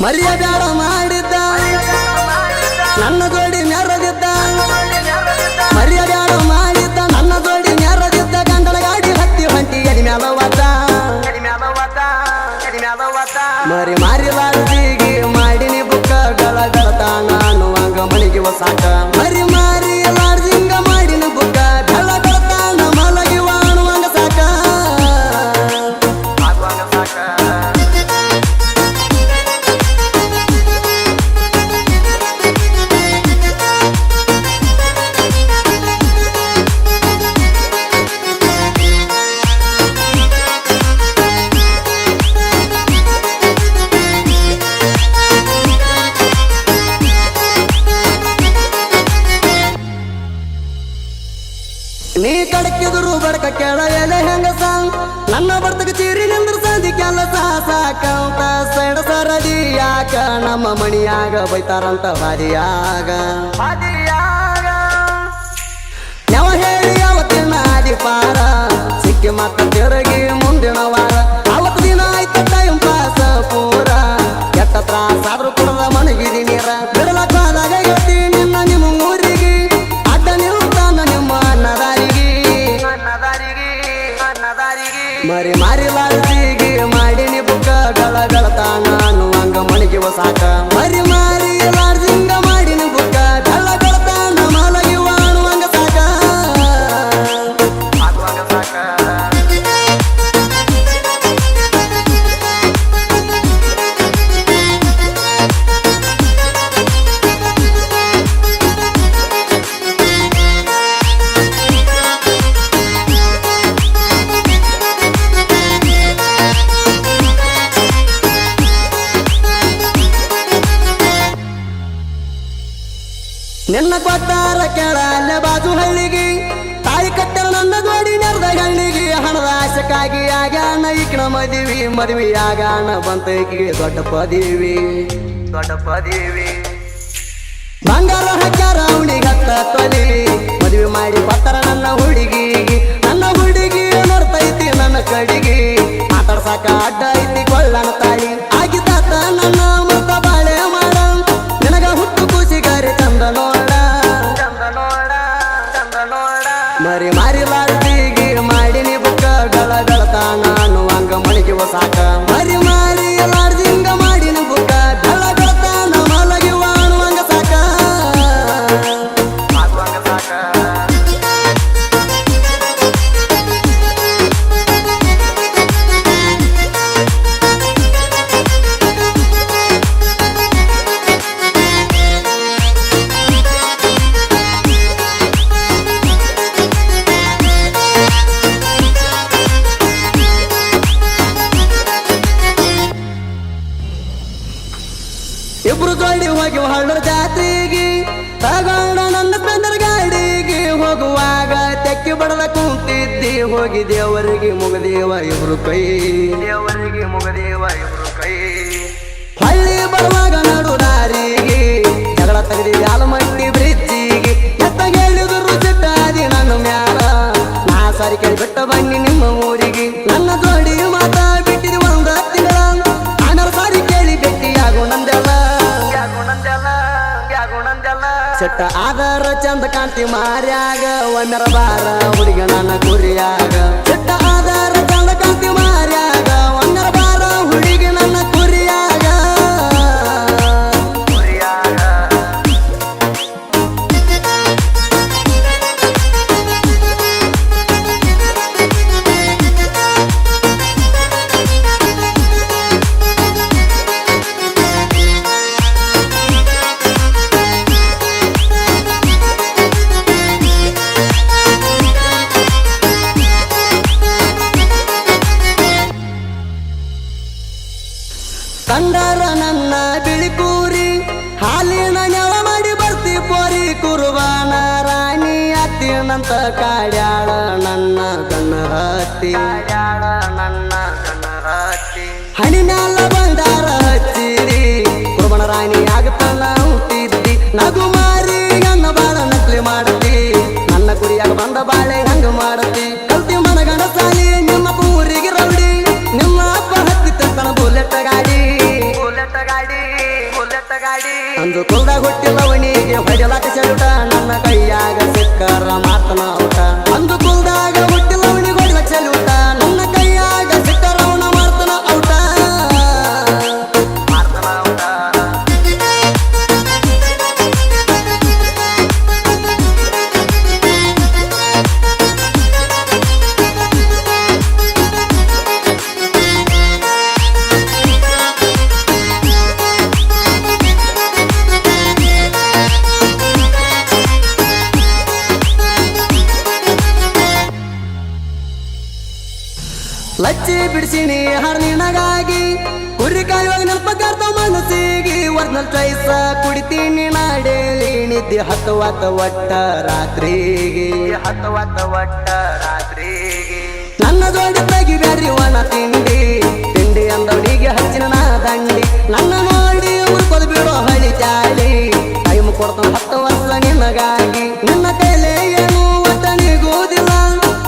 ಮರಿಯಬ್ಯಾಡ ಮಾಡಿದ್ದ ನನ್ನ ಜೋಡಿ ನೆರದಿದ್ದ ಮರಿಯಬ್ಯಾಡ ಮಾಡಿದ್ದ ನನ್ನ ಜೋಡಿ ನೆರದಿದ್ದ ಗಂಡನ ಗಾಡಿ ಹತ್ತಿ ಹೊಂಟಿ ಎಡಿ ಮ್ಯಾಲ ಒದ್ದ ಮರಿ ಮಾರಿಲಾರ್ದಿಗೆ ಮಾಡಿನಿ ಬುಕ್ಕ ಗಳಗಳತ ನಾನು ಹಂಗ ಮನಿಗೆ ಸಾಕ ಮರಿ ಮಾರಿಲಾರ್ದಿಂಗ ಮಾಡಿನ ಬುಕ್ಕ ಗಳಗಳತ ಮಲಗಿ ವಾಣುವಂಗ ಸಾಕ ನೀ ಕಡಕಿದ್ರು ಬಡಕ ಕೇಳ ಎಲೆ ಹೆಂಗಸ ನನ್ನ ಬರ್ತಕ ಚೀರಿ ನಿಂದ್ರ ಸಂದಿ ಕೆಲಸ ಸಾಕಂತ ಸೈಡ ಸರದಿ ಯಾಕ ನಮ್ಮ ಮಣಿಯಾಗ ಬೈತಾರಂತ ಬಾದಿಯಾಗ ಯಾವ ಹೇಳಿ ಅವತ್ತಿನ ಆದಿ ಪಾರ ಸಿಕ್ಕಿ ಮತ್ತ ತಿರುಗಿ ಮುಂದಿನ ವಾರ ಅವತ್ತು ದಿನ ಆಯ್ತು ಟೈಮ್ ಪಾಸ ಪೂರ ಕೆಟ್ಟ ತ್ರಾಸ ಆದ್ರೂ ಕುಡದ ಮಣಗಿದಿ ನೀರ ಬಿಡಲಕ್ಕ ಹೋದಾಗ ಗೆಳತಿ ನಿನ್ನ ನಿಮ್ಮ ಊರಿಗೆ ಅಡ್ಡ ನಿಲ್ತಾನ ನಿಮ್ಮ ಅನ್ನದಾರಿಗೆ ಮರಿ ಮಾರಿಲಾರ್ದಿಗೆ ಮಾಡಿನಿ ಬುಕ್ಕ ಗಳಗಳತ ನಾನು ಹಂಗ ಮಣಿಗೆ ಸಾಕ ಮರಿ ಮಾರಿಲಾರ್ದಿಂಗ ಮಾಡಿನಿ ಬುಕ್ಕ ಗಳಗಳತ ಮಲಗಿ ವಾಣುವಂಗ ಸಾಕ ನಿನ್ನ ಕೊಟ್ಟಾರ ಕೇಳ ಅಲ್ಲೇ ಬಾಜು ಹಳ್ಳಿಗೆ ತಾಯಿ ಕಟ್ಟರ ನನ್ನ ಜೋಡಿ ನೆರೆದ ಹಳ್ಳಿಗೆ ಹಣದ ಆಶಕ್ಕಾಗಿ ಆಗ್ಯಾನ ಈಕಿನ ಮದುವೆ ಆಗಾಣ ಬಂತೈಕಿಗೆ ದೊಡ್ಡ ಪದವಿ ಬಂಗಾರ ಹಾಕ್ಯಾರ ಅವನಿಗೆ ಹತ್ತ ತೊಲಿ ಮದುವೆ ಮಾಡಿ ಕೊಟ್ಟಾರ ನನ್ನ ಹುಡುಗಿಗೆ ನೋಡ್ತೈತಿ ನನ್ನ ಕಡಿಗೆ ಮಾತಾಡ್ಸಾಕ ಅಡ್ಡ ಐತಿ ಕೊಳ್ಳನ ತಾಳಿ ಆಗಿದ್ದಾತ ನನ್ನ ಮತ ಬಾಳೆ ಮಾಡ ನಿನಗ ಹುಟ್ಟು ಖುಷಿಗಾರಿ ಚಂದ ನೋಡ ಮರಿ ಮಾರಿಲಾರ್ದಿಗೆ ಮಾಡಿನಿ ಬುಕ್ಕ ಗಳಗಳತ ನಾನು ಹಂಗ ಮಣಿಗೆ ಸಾಕ ಮರಿ ಮಾರಿಲಾರ್ದಿಂಗ ಮಾಡಿನಿ ಬುಕ್ಕ ಗಳಗಳತ ಮಲಗಿ ವಾಣುವಂಗ ಸಾಕ ಇಬ್ರು ಜೋಡಿ ಹೋಗಿ ಹಳ್ಳರ ಜಾತ್ರೆಗೆ ತಗೊಂಡ ನನ್ನ ಸ್ಪೆಂದರ್ ಗಾಡಿಗೆ ಹೋಗುವಾಗ ತೆಕ್ಕಿ ಬಡದ ಕುಂತಿದ್ದಿ ಹೋಗಿ ದೇವರಿಗೆ ಮುಗದೇವ ಇಬ್ರು ಕೈ ಹಳ್ಳಿ ಬರುವಾಗ ನಡು ದಾರಿಗೆ ಜಗಳ ತೆಗೆದಿ ಆಲಮಟ್ಟಿ ಬ್ರಿಡ್ಜಿಗೆ ಎತ್ತಾಗ ಹೇಳಿದ್ರು ಸಿಟ್ಟಾದಿ ನನ್ನ ಮ್ಯಾಲ ನಾ ಸಾರಿ ಕೇಳಿ ಬಿಟ್ಟ ಬನ್ನಿ ನಿಮ್ಮ ಊರಿಗೆ ನನ್ನ ಜೋಡಿ ಮಾತಾ ಬಿಟ್ಟಿದಿ ಒಂದ ತಿಂಗಳ ಆಮೇಲೆ ಸಾರಿ ಕೇಳಿ ಭೇಟಿಯಾಗು ನಂದೆಲ್ಲ ಸೆಟ್ಟ ಆದರ ಚಂದ ಕಾಂತಿ ಮಾರ್ಯಾಗ ಒಮ್ಮೆರ ಬಾರ ಹುಡುಗ ನನ್ನ ಕುರಿಯಾಗ ಸೆಟ್ಟ ಆದರ ಚಂದ ಕಾಂತಿ ಮಾರ್ಯಾಗ ಒಮ್ಮೆರ ಬಾರ ಹುಡುಗ ನನ್ನ ಕುರಿಯಾಗ ಕಂಡರ ನನ್ನ ಬಿಳಿಕೂರಿ ಹಾಲಿನ ನೆವ ಮಾಡಿ ಬರ್ತಿ ಪೋರಿ ಕುರುಬಾನ ರಾಣಿ ಅತ್ತಿನಂತ ಕಾಡ್ಯಾಳ ನನ್ನ ಕಣ್ಣ ಹತ್ತಿ ಹಣಿ ಮ್ಯಾಲ ಬಂದಾರ ಹಚ್ಚಿರಿ ಕುರುಬನ ರಾಣಿ ಆಗತನ ಹುಟ್ಟಿದ್ದಿ ನಗು ಮಾರಿ ನನ್ನ ಬಾಳ ನಕಲಿ ಮಾಡತಿ ನನ್ನ ಕುರಿಯಾಗ ಬಂದ ಬಾಳೆ ಹಂಗ ಮಾಡತಿ ಕಲ್ತಿ ಮನಗಣ ಸಾಲಿ ನಿಮ್ಮ ಊರಿಗೆ ರೌಡಿ ನಿಮ್ಮ ಅಪ್ಪ ಹತ್ತಿ ತನ್ನ ಬುಲೆಟ್ ಗಾಡಿ ಅಂದು ಕುಲ್ದಾಗ ಹುಟ್ಟಿದವನಿಗೆ ಹೊಡೆಲಾಕ ಚಲುಟ ನನ್ನ ಕೈಯಾಗ ಸಿಕ್ಕರ ಮಾತನ ಔಟ ಅಂದು ಕುಲ್ದಾಗ ಹುಟ್ಟಿದವನಿಗೆ ಹೊಡೆಲಾಕ ಚಲುಟ ನನ್ನ ಕೈಯಾಗ ಸಿಕ್ಕರವನ ಮಾತನ ಔಟ ಮಾತನ ಔಟ ಲಚ್ಚಿ ಬಿಡಿಸಿನಿ ಹರ್ನಿನಗಾಗಿ ಕುರಿ ಕಾಯುವಾಗ ನೆನಪಗಾರ್ತ ಮನಸ್ಸಿಗೆ ವರ್ನಲ್ ಚೈಸ ಕುಡಿತೀನಿ ನಾಡೇಲಿ ನಿದ್ದೆ ಹತ್ತುವತ್ತ ಒಟ್ಟ ರಾತ್ರಿಗೆ ನನ್ನ ಜೋಡಿ ತೆಗಿಬ್ಯಾರಿ ಒಣ ತಿಂಡಿ ತಿಂಡಿ ಅಂದವನಿಗೆ ಹಚ್ಚಿನ ನಾ ದಂಡಿ ನನ್ನ ನೋಡಿ ಮುರ್ಕೊದ್ ಬಿಡೋ ಹಳಿ ಚಾಳಿ ಟೈಮ್ ಕೊಡ್ತಾನ 10 ವರ್ಷ ನಿನಗಾಗಿ ನಿನ್ನ ಕೈಲೇ ಏನು ಒಟ್ಟ ನಿಗೋದಿಲ್ಲ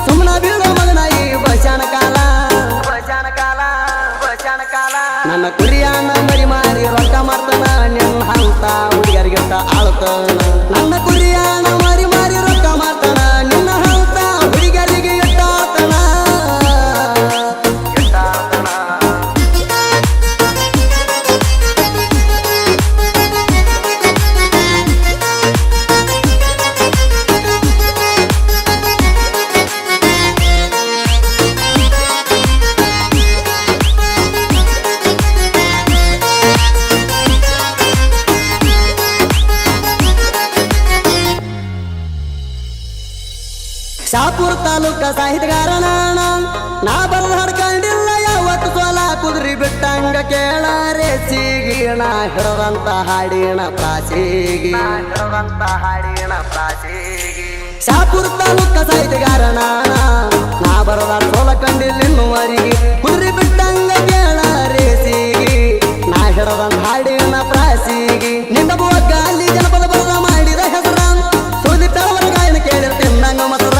ಸುಮ್ಮನ ಬೀಳೋ ಮಗನ ಈ ಬಚಾನ ಕಾಲ ನನ್ನ ಕುರಿಯನ್ನ ಮರಿ ಮಾರಿ ರೊಕ್ಕ ಮಾಡ್ತಾನ ನಿನ್ನ ಹಂತ ಹುಡುಗರಿಗಿಂತ ಆಳ್ತಾನ ನನ್ನ ಕುರಿಯನ್ನ ಮರಿ ಮಾರಿ ರೊಕ್ಕ ಮಾಡ್ತಾನ ನಿನ್ನ ಹಂತ ಹುಡುಗರಿಗೆ ಎಟ್ಟಾಳ್ತಾನ ಶಾಪುರ ತಾಲೂಕ ಸಾಹಿತ್ಯಗಾರ ನಾ ಬರದ ಹಡ್ಕೊಂಡಿಲ್ಲ ಯಾವತ್ತು ಸೋಲ ಕುದುರಿ ಬಿಟ್ಟಂಗ ಕೇಳ ರೇಸಿಗೀಣ ಹಿಡದಂತ ಹಾಡಿನ ಪ್ರಾಸಿಗಿ ಶಾಪುರ ತಾಲೂಕ ಸಾಹಿತ್ಯಗಾರ ನಾ ಬರದ ಸೋಲ ಕಂಡಿಲ್ಲ ಇನ್ನುವರೆಗೆ ಕುದುರಿ ಬಿಟ್ಟಂಗ ಕೇಳ ರೇಸಿಗಿ ನಾ ಹಿಡದಂತ ಹಾಡಿನ ಪ್ರಾಸಿಗಿ ನಿನ್ನ ಗಾಲಿ ಜನಪದ ಬರದ ಮಾಡಿದ ಹೆಸರ ಸುಲಿತವರ ಗಾಯನ ಕೇಳಿರ ತಿಂದಂಗ ಮಸರ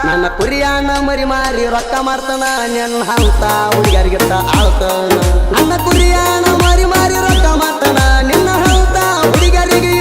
ನನ್ನ ಕುರಿಯನ್ನ ಮರಿ ಮಾರಿ ರೊಕ್ಕ ಮಾಡ್ತಾನ ನಿನ್ನ ಹಂತ ಹುಡುಗರಿಗಿಂತ ಆಳ್ತಾನ ನನ್ನ ಕುರಿಯನ್ನ ಮರಿ ಮಾರಿ ರೊಕ್ಕ ಮಾಡ್ತಾನ ನಿನ್ನ ಹಂತ ಹುಡುಗರಿಗೆ